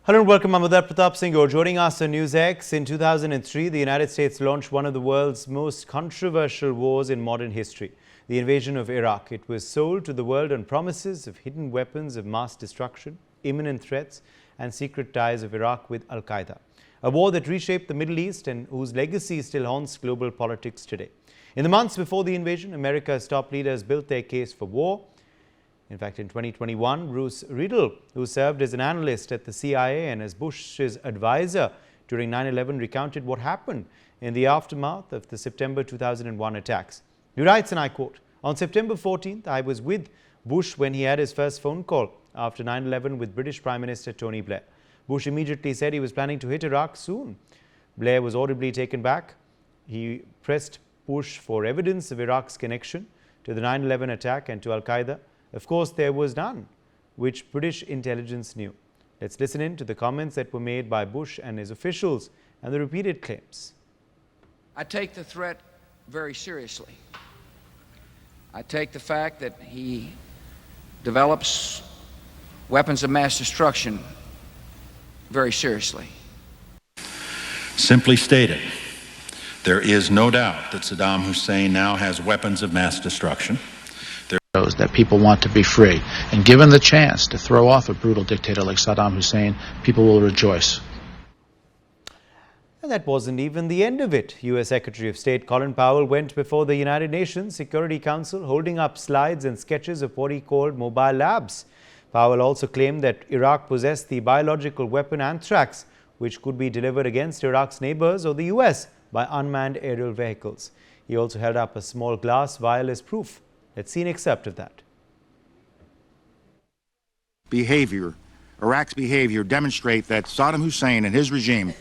Hello and welcome. I'm Pratap Singh. You're joining us on Newsx. In 2003, the United States launched one of the world's most controversial wars in modern history, the invasion of Iraq. It was sold to the world on promises of hidden weapons of mass destruction, imminent threats, and secret ties of Iraq with Al-Qaeda. A war that reshaped the Middle East and whose legacy still haunts global politics today. In the months before the invasion, America's top leaders built their case for war. In fact, in 2021, Bruce Riedel, who served as an analyst at the CIA and as Bush's advisor during 9/11, recounted what happened in the aftermath of the September 2001 attacks. He writes, and I quote, "On September 14th, I was with Bush when he had his first phone call after 9/11 with British Prime Minister Tony Blair. Bush immediately said he was planning to hit Iraq soon. Blair was audibly taken back. He pressed Bush for evidence of Iraq's connection to the 9/11 attack and to Al-Qaeda. Of course, there was none, which British intelligence knew." Let's listen in to the comments that were made by Bush and his officials and the repeated claims. I take the threat very seriously. I take the fact that he develops weapons of mass destruction very seriously. Simply stated, there is no doubt that Saddam Hussein now has weapons of mass destruction. That people want to be free, and given the chance to throw off a brutal dictator like Saddam Hussein, people will rejoice. And that wasn't even the end of it. U.S. Secretary of State Colin Powell went before the United Nations Security Council holding up slides and sketches of what he called mobile labs. Powell also claimed that Iraq possessed the biological weapon anthrax, which could be delivered against Iraq's neighbors or the U.S. by unmanned aerial vehicles. He also held up a small glass vial as proof. Let's see an excerpt of that. Iraq's behavior demonstrate that Saddam Hussein and his regime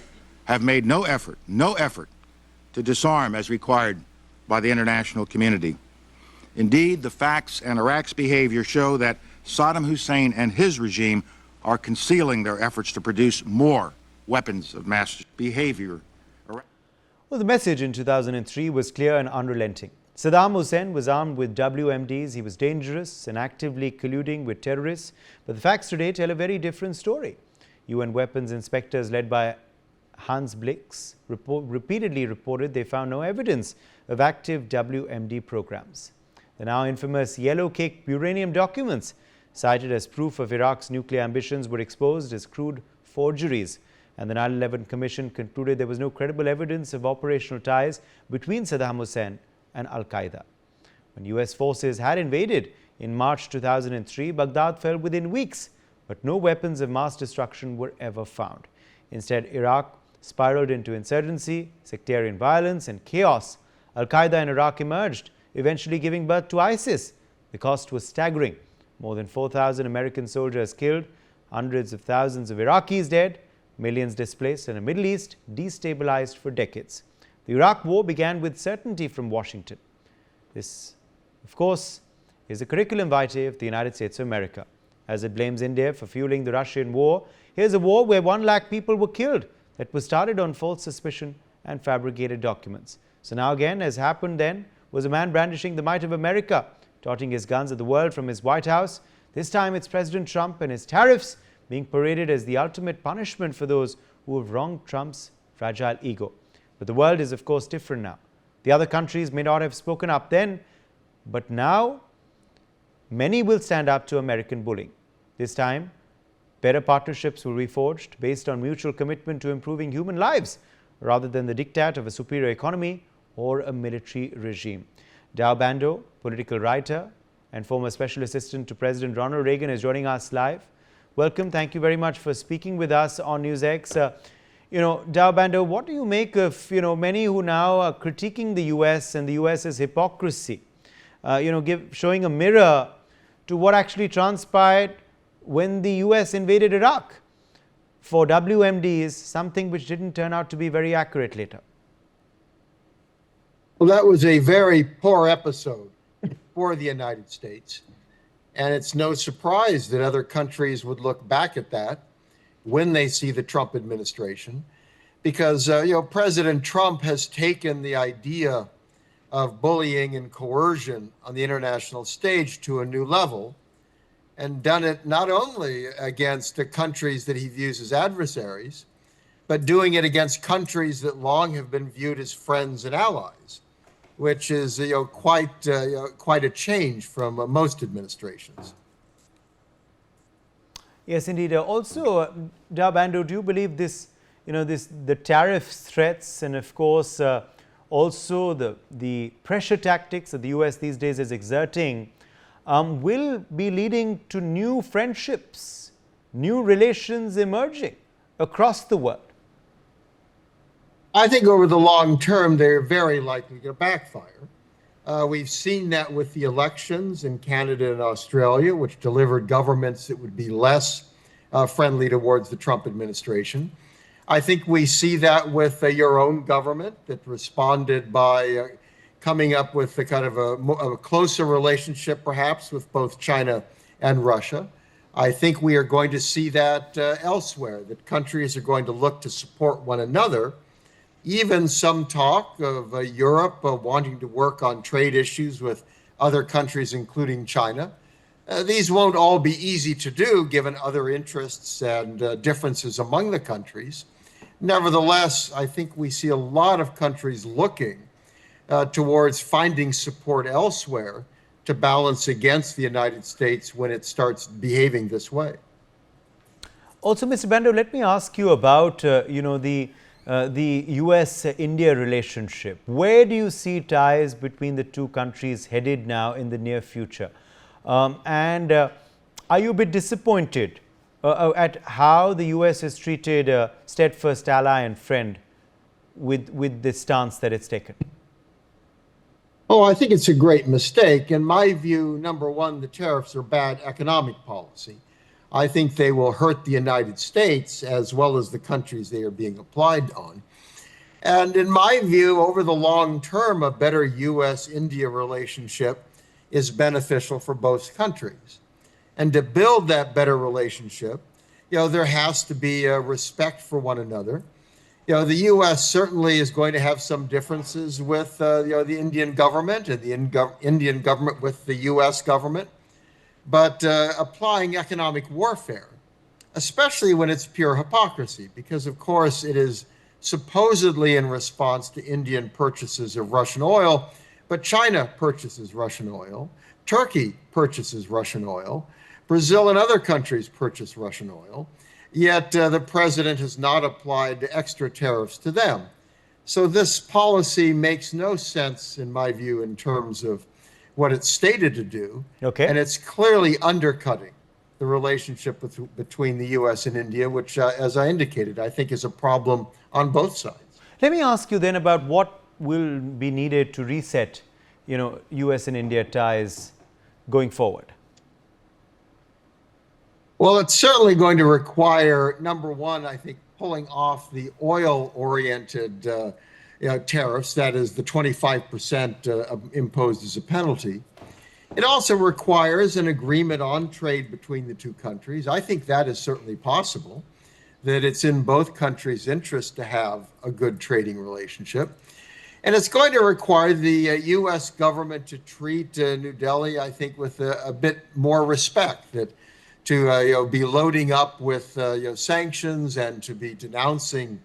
have made no effort to disarm as required by the international community. Indeed, the facts and Iraq's behavior show that Saddam Hussein and his regime are concealing their efforts to produce more weapons of mass behavior. Well, the message in 2003 was clear and unrelenting. Saddam Hussein was armed with WMDs. He was dangerous and actively colluding with terrorists. But the facts today tell a very different story. UN weapons inspectors led by Hans Blix repeatedly reported they found no evidence of active WMD programs. The now infamous Yellow Cake uranium documents, cited as proof of Iraq's nuclear ambitions, were exposed as crude forgeries. And the 9/11 Commission concluded there was no credible evidence of operational ties between Saddam Hussein and Al-Qaeda. When U.S. forces had invaded in March 2003, Baghdad fell within weeks, but no weapons of mass destruction were ever found. Instead, Iraq spiraled into insurgency, sectarian violence, and chaos. Al-Qaeda in Iraq emerged, eventually giving birth to ISIS. The cost was staggering. More than 4,000 American soldiers killed, hundreds of thousands of Iraqis dead, millions displaced, and a Middle East destabilized for decades. The Iraq war began with certainty from Washington. This, of course, is the curriculum vitae of the United States of America. As it blames India for fueling the Russian war, here's a war where 1 lakh people were killed that was started on false suspicion and fabricated documents. So now again, as happened then, was a man brandishing the might of America, taunting his guns at the world from his White House. This time it's President Trump and his tariffs being paraded as the ultimate punishment for those who have wronged Trump's fragile ego. But the world is, of course, different now. The other countries may not have spoken up then, but now many will stand up to American bullying. This time, better partnerships will be forged based on mutual commitment to improving human lives rather than the diktat of a superior economy or a military regime. Dow Bando, political writer and former special assistant to President Ronald Reagan, is joining us live. Welcome. Thank you very much for speaking with us on Newsx. Dow Bando, what do you make of, many who now are critiquing the U.S. and the U.S.'s hypocrisy, showing a mirror to what actually transpired when the U.S. invaded Iraq for WMDs, something which didn't turn out to be very accurate later? Well, that was a very poor episode for the United States. And it's no surprise that other countries would look back at that when they see the Trump administration, because President Trump has taken the idea of bullying and coercion on the international stage to a new level. and done it not only against the countries that he views as adversaries, but doing it against countries that long have been viewed as friends and allies, which is quite a change from most administrations. Yes, indeed. Also, Darbando, do you believe this, the tariff threats and of course also the pressure tactics that the US these days is exerting will be leading to new friendships, new relations emerging across the world? I think over the long term, they're very likely to backfire. We've seen that with the elections in Canada and Australia, which delivered governments that would be less friendly towards the Trump administration. I think we see that with your own government that responded by coming up with a kind of a closer relationship, perhaps, with both China and Russia. I think we are going to see that elsewhere, that countries are going to look to support one another. Even some talk of Europe wanting to work on trade issues with other countries, including China. These won't all be easy to do, given other interests and differences among the countries. Nevertheless, I think we see a lot of countries looking towards finding support elsewhere to balance against the United States when it starts behaving this way. Also, Mr. Bando, let me ask you about the US-India relationship. Where do you see ties between the two countries headed now in the near future? And are you a bit disappointed at how the US has treated a steadfast ally and friend with the stance that it's taken? Oh, I think it's a great mistake. In my view, number one, the tariffs are bad economic policy. I think they will hurt the United States as well as the countries they are being applied on. And in my view, over the long term, a better US-India relationship is beneficial for both countries. And to build that better relationship, there has to be a respect for one another. The U.S. certainly is going to have some differences with the Indian government and the Indian government with the U.S. government. But applying economic warfare, especially when it's pure hypocrisy, because of course it is supposedly in response to Indian purchases of Russian oil, but China purchases Russian oil, Turkey purchases Russian oil, Brazil and other countries purchase Russian oil, yet the president has not applied extra tariffs to them. So this policy makes no sense, in my view, in terms of what it's stated to do. Okay. And it's clearly undercutting the relationship between the U.S. and India, which, as I indicated, I think is a problem on both sides. Let me ask you then about what will be needed to reset, U.S. and India ties going forward. Well, it's certainly going to require, number one, I think, pulling off the oil-oriented tariffs, that is the 25% imposed as a penalty. It also requires an agreement on trade between the two countries. I think that is certainly possible, that it's in both countries' interest to have a good trading relationship. And it's going to require the U.S. government to treat New Delhi, I think, with a bit more respect, that to be loading up with sanctions and to be denouncing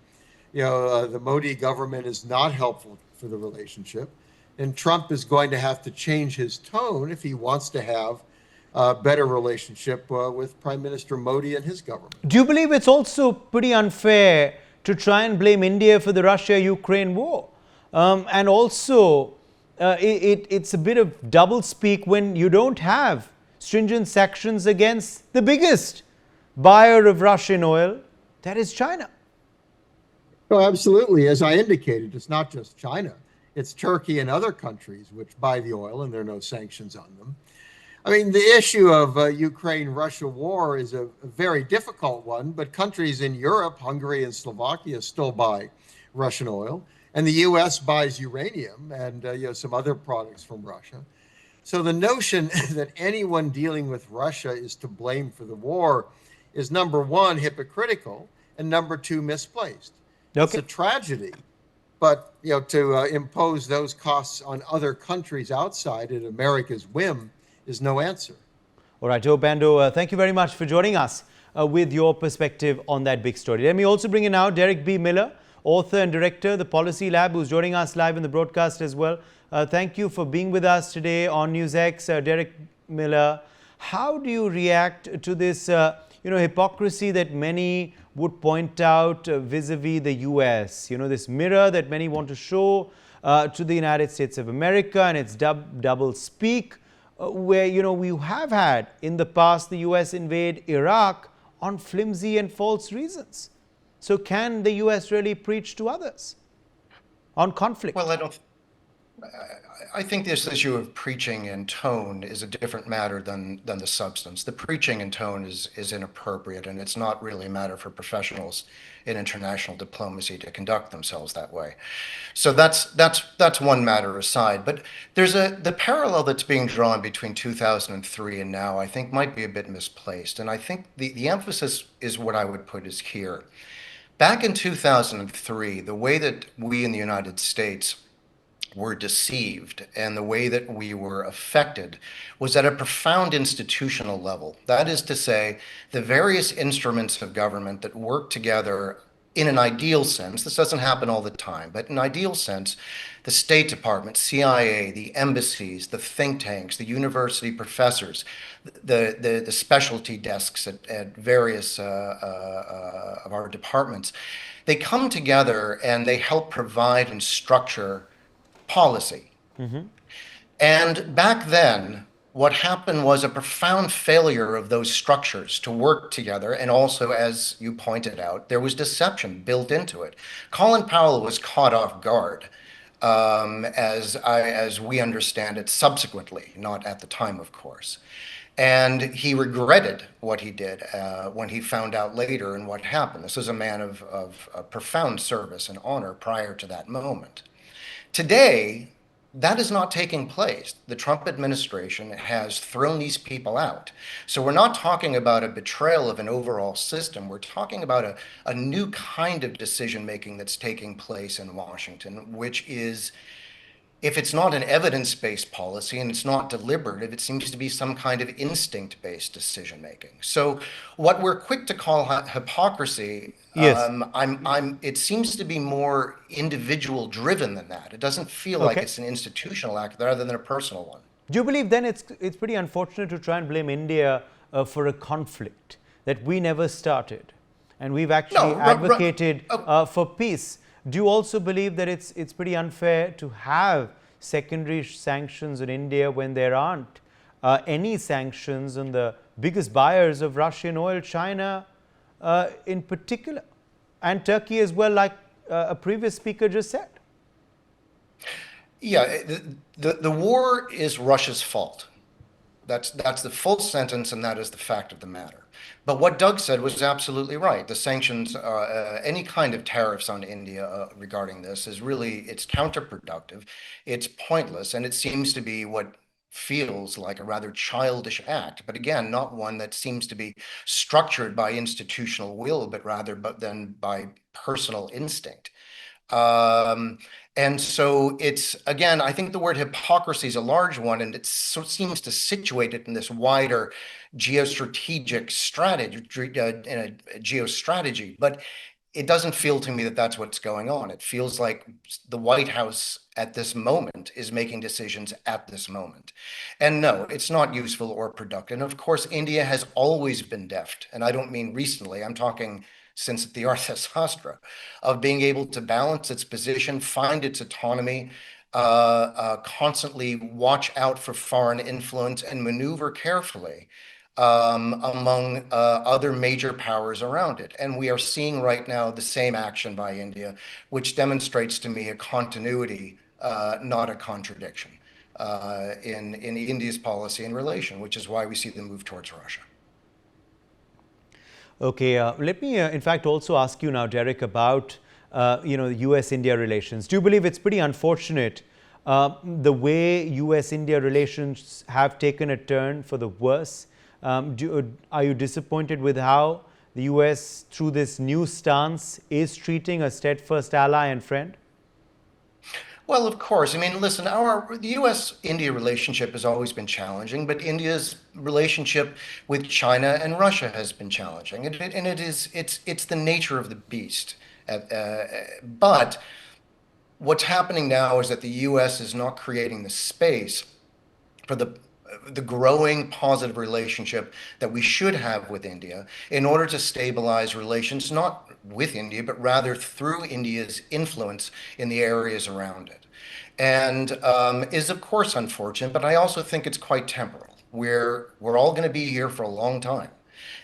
the Modi government is not helpful for the relationship. And Trump is going to have to change his tone if he wants to have a better relationship with Prime Minister Modi and his government. Do you believe it's also pretty unfair to try and blame India for the Russia-Ukraine war? And also, it's a bit of doublespeak when you don't have stringent sanctions against the biggest buyer of Russian oil, that is China. Oh, absolutely. As I indicated, it's not just China. It's Turkey and other countries which buy the oil, and there are no sanctions on them. I mean, the issue of Ukraine-Russia war is a very difficult one, but countries in Europe, Hungary and Slovakia, still buy Russian oil, and the U.S. buys uranium and some other products from Russia. So the notion that anyone dealing with Russia is to blame for the war is, number one, hypocritical, and number two, misplaced. Okay. It's a tragedy, but to impose those costs on other countries outside at America's whim is no answer. All right, Joe Bando, thank you very much for joining us with your perspective on that big story. Let me also bring in now Derek B. Miller, author and director, The Policy Lab, who's joining us live in the broadcast as well. Thank you for being with us today on Newsx. Derek Miller, how do you react to this hypocrisy that many would point out vis-a-vis the US? This mirror that many want to show to the United States of America, and its double speak, where we have had in the past the US invade Iraq on flimsy and false reasons. So can the US really preach to others on conflict? Well, I think this issue of preaching and tone is a different matter than the substance. The preaching and tone is inappropriate, and it's not really a matter for professionals in international diplomacy to conduct themselves that way. So that's one matter aside. But there's the parallel that's being drawn between 2003 and now, I think, might be a bit misplaced. And I think the emphasis is what I would put is here. Back in 2003, the way that we in the United States were deceived and the way that we were affected was at a profound institutional level. That is to say, the various instruments of government that work together in an ideal sense. This doesn't happen all the time, but in an ideal sense, the State Department, CIA, the embassies, the think tanks, the university professors, the specialty desks at various of our departments, they come together and they help provide and structure policy. And back then, what happened was a profound failure of those structures to work together. And also, as you pointed out, there was deception built into it. Colin Powell was caught off guard, as we understand it subsequently, not at the time, of course. And he regretted what he did when he found out later and what happened. This was a man of profound service and honor prior to that moment. Today, that is not taking place. The Trump administration has thrown these people out. So we're not talking about a betrayal of an overall system. We're talking about a new kind of decision-making that's taking place in Washington, which is, if it's not an evidence-based policy and it's not deliberative, it seems to be some kind of instinct-based decision-making. So what we're quick to call hypocrisy, Yes. it seems to be more individual-driven than that. It doesn't feel like it's an institutional act rather than a personal one. Do you believe then it's pretty unfortunate to try and blame India for a conflict that we never started, and we've actually advocated for peace? Do you also believe that it's pretty unfair to have secondary sanctions on India when there aren't any sanctions on the biggest buyers of Russian oil, China in particular, and Turkey as well, like a previous speaker just said? Yeah, the war is Russia's fault. That's the full sentence, and that is the fact of the matter. But what Doug said was absolutely right. The sanctions, any kind of tariffs on India regarding this it's counterproductive, it's pointless, and it seems to be what feels like a rather childish act, but again, not one that seems to be structured by institutional will, but then by personal instinct. And so it's, again, I think the word hypocrisy is a large one, and it seems to situate it in this wider geostrategic geostrategy. But it doesn't feel to me that that's what's going on. It feels like the White House at this moment is making decisions at this moment. And no, it's not useful or productive. And of course, India has always been deft. And I don't mean recently, I'm talking since the Arthashastra, of being able to balance its position, find its autonomy, constantly watch out for foreign influence and maneuver carefully among other major powers around it. And we are seeing right now the same action by India, which demonstrates to me a continuity, not a contradiction, in India's policy and relation, which is why we see the move towards Russia. Okay, let me in fact also ask you now, Derek, about US-India relations. Do you believe it's pretty unfortunate the way US-India relations have taken a turn for the worse? Are you disappointed with how the US, through this new stance, is treating a steadfast ally and friend? Well, of course. I mean, listen, the U.S.-India relationship has always been challenging, but India's relationship with China and Russia has been challenging, and it's the nature of the beast. But what's happening now is that the U.S. is not creating the space for the growing positive relationship that we should have with India in order to stabilize relations, not with India, but rather through India's influence in the areas around it. And is, of course, unfortunate, but I also think it's quite temporal. We're all going to be here for a long time.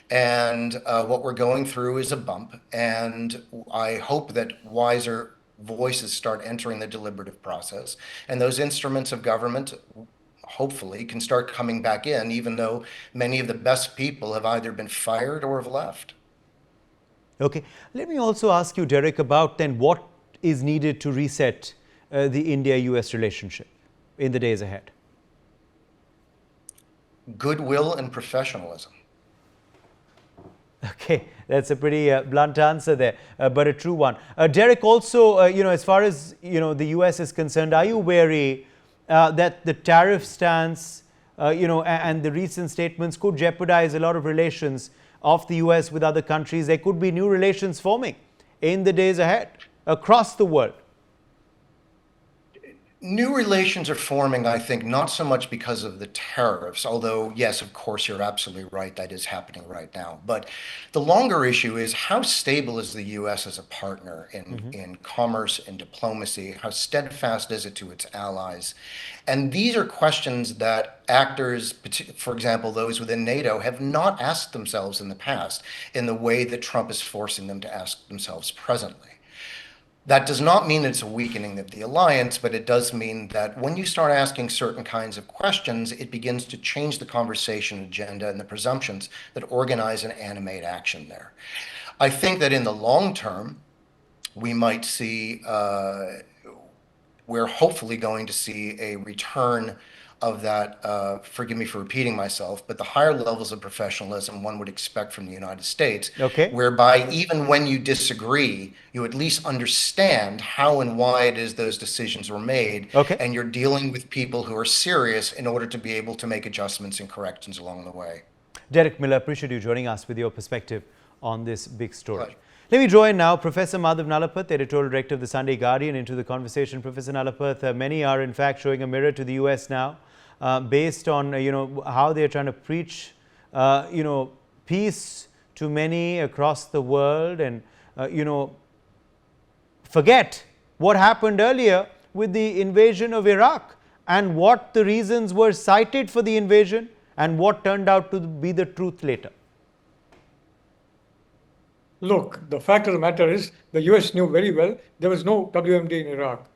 And what we're going through is a bump. And I hope that wiser voices start entering the deliberative process. And those instruments of government hopefully can start coming back in, even though many of the best people have either been fired or have left. Okay. Let me also ask you, Derek, about then what is needed to reset the India-US relationship in the days ahead. Goodwill and professionalism. Okay, that's a pretty blunt answer there, but a true one. Derek, also, as far as the US is concerned, are you wary that the tariff stance, and the recent statements could jeopardize a lot of relations of the US with other countries? There could be new relations forming in the days ahead across the world. New relations are forming, I think, not so much because of the tariffs, although, yes, of course, you're absolutely right, that is happening right now. But the longer issue is how stable is the U.S. as a partner in commerce and diplomacy? How steadfast is it to its allies? And these are questions that actors, for example, those within NATO, have not asked themselves in the past in the way that Trump is forcing them to ask themselves presently. That does not mean it's a weakening of the alliance, but it does mean that when you start asking certain kinds of questions, it begins to change the conversation agenda and the presumptions that organize and animate action there. I think that in the long term, we might see, we're hopefully going to see a return of that, forgive me for repeating myself, but the higher levels of professionalism one would expect from the United States, whereby even when you disagree, you at least understand how and why it is those decisions were made, and you're dealing with people who are serious in order to be able to make adjustments and corrections along the way. Derek Miller, appreciate you joining us with your perspective on this big story. Pleasure. Let me join now Professor Madhav Nalapath, Editorial Director of the Sunday Guardian, into the conversation. Professor Nalapath, many are in fact showing a mirror to the US now. Based on how they are trying to preach peace to many across the world, and forget what happened earlier with the invasion of Iraq and what the reasons were cited for the invasion and what turned out to be the truth later. Look, the fact of the matter is the US knew very well there was no WMD in Iraq.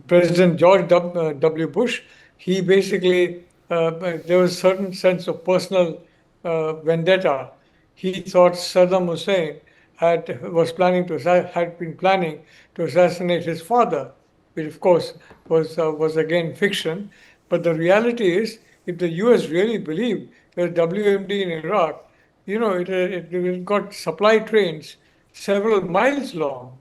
President George W. Bush, he basically, there was a certain sense of personal vendetta. He thought Saddam Hussein had been planning to assassinate his father, which of course was again fiction. But the reality is, if the US really believed there was WMD in Iraq, it got supply trains several miles long.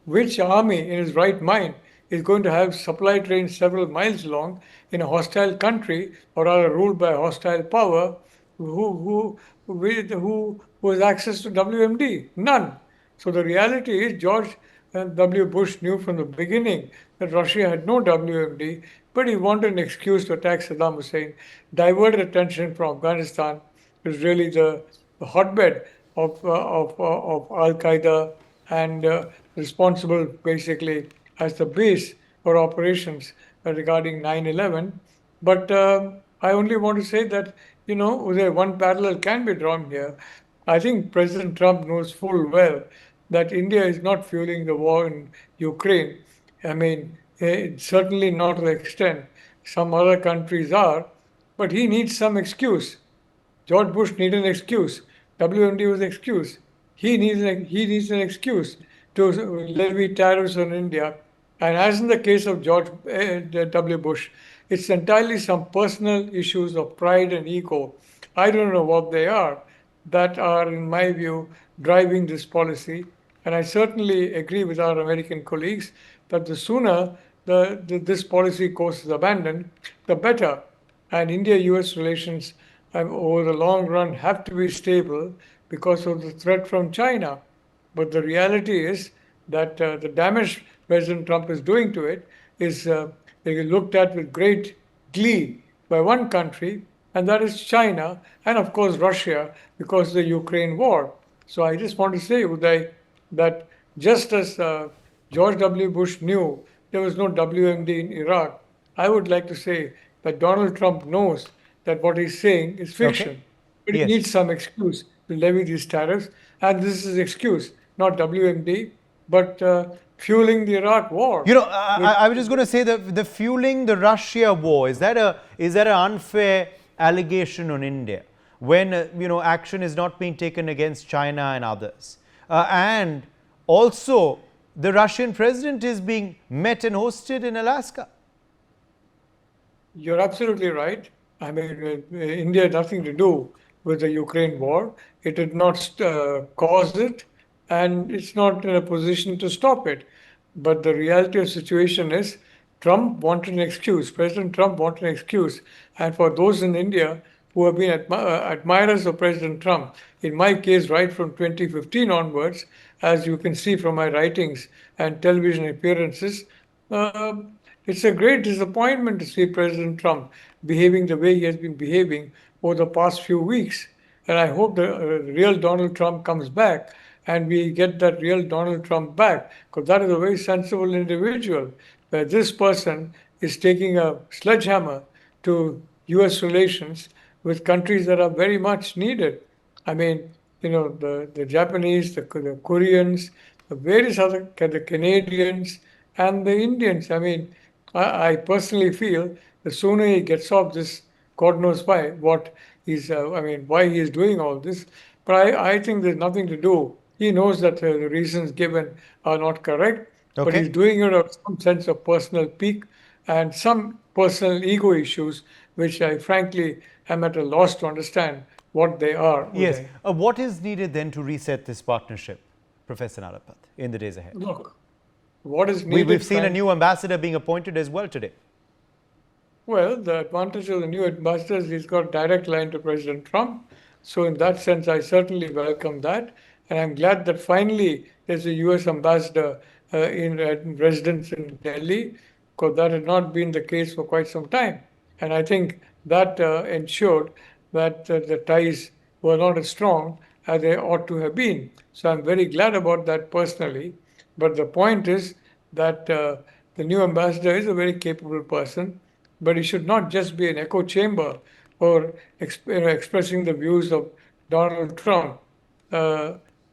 Which army in his right mind is going to have supply trains several miles long in a hostile country, or rather ruled by a hostile power, who has access to WMD? None. So the reality is George W. Bush knew from the beginning that Russia had no WMD, but he wanted an excuse to attack Saddam Hussein, diverted attention from Afghanistan, which is really the hotbed of Al-Qaeda, and responsible basically as the base for operations regarding 9/11. But I only want to say that, one parallel can be drawn here. I think President Trump knows full well that India is not fueling the war in Ukraine. I mean, certainly not to the extent some other countries are, but he needs some excuse. George Bush needed an excuse. WMD was an excuse. He needs an excuse to levy tariffs on India. And as in the case of George W. Bush, it's entirely some personal issues of pride and ego. I don't know what they are that are, in my view, driving this policy. And I certainly agree with our American colleagues that the sooner this policy course is abandoned, the better. And India-US relations over the long run have to be stable because of the threat from China. But the reality is that the damage President Trump is doing to it is looked at with great glee by one country, and that is China, and of course Russia, because of the Ukraine war. So I just want to say, Uday, that just as George W. Bush knew there was no WMD in Iraq, I would like to say that Donald Trump knows that what he's saying is fiction. Okay. But he Yes. needs some excuse to levy these tariffs, and this is his excuse, not WMD, but fueling the Iraq war. You know, I was just going to say that the fueling the Russia war, is that an unfair allegation on India when action is not being taken against China and others, and also the Russian president is being met and hosted in Alaska? You're absolutely right. I mean, India had nothing to do with the Ukraine war. It did not cause it, and it's not in a position to stop it. But the reality of the situation is Trump wanted an excuse. President Trump wanted an excuse. And for those in India who have been admirers of President Trump, in my case, right from 2015 onwards, as you can see from my writings and television appearances, it's a great disappointment to see President Trump behaving the way he has been behaving over the past few weeks. And I hope the real Donald Trump comes back and we get that real Donald Trump back, because that is a very sensible individual, where this person is taking a sledgehammer to US relations with countries that are very much needed. I mean, the Japanese, the Koreans, the various other, the Canadians, and the Indians. I mean, I personally feel the sooner he gets off this, God knows why, why he is doing all this. But I think there's nothing to do. He knows that the reasons given are not correct, but he's doing it out of some sense of personal pique and some personal ego issues, which I frankly am at a loss to understand what they are. Yes. What is needed then to reset this partnership, Professor Narapat, in the days ahead? Look, what is needed... We've seen a new ambassador being appointed as well today. Well, the advantage of the new ambassador is he's got direct line to President Trump. So in that sense, I certainly welcome that. And I'm glad that finally there's a U.S. ambassador in residence in Delhi, because that had not been the case for quite some time. And I think that ensured that the ties were not as strong as they ought to have been. So I'm very glad about that personally. But the point is that the new ambassador is a very capable person, but he should not just be an echo chamber or expressing the views of Donald Trump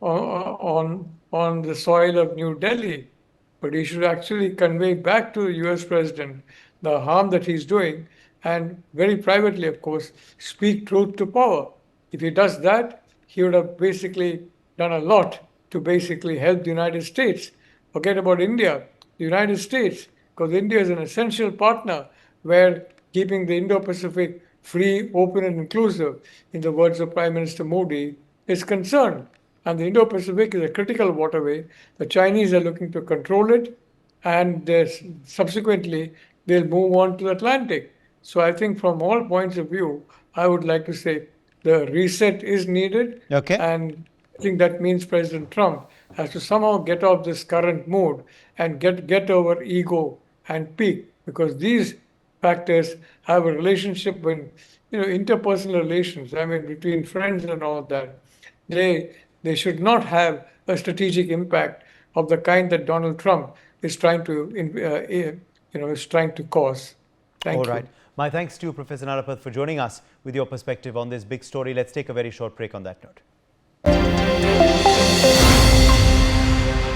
on the soil of New Delhi, but he should actually convey back to the US president the harm that he's doing, and very privately, of course, speak truth to power. If he does that, he would have basically done a lot to basically help the United States. Forget about India, the United States, because India is an essential partner where keeping the Indo-Pacific free, open, and inclusive, in the words of Prime Minister Modi, is concerned. And the Indo-Pacific is a critical waterway. The Chinese are looking to control it, and subsequently they'll move on to the Atlantic. So I think from all points of view, I would like to say the reset is needed. And I think that means President Trump has to somehow get off this current mood and get over ego and pique, because these factors have a relationship when, interpersonal relations, I mean, between friends and all that, they should not have a strategic impact of the kind that Donald Trump is trying to, cause. Thank you. All right. My thanks to you, Professor Narapat, for joining us with your perspective on this big story. Let's take a very short break on that note.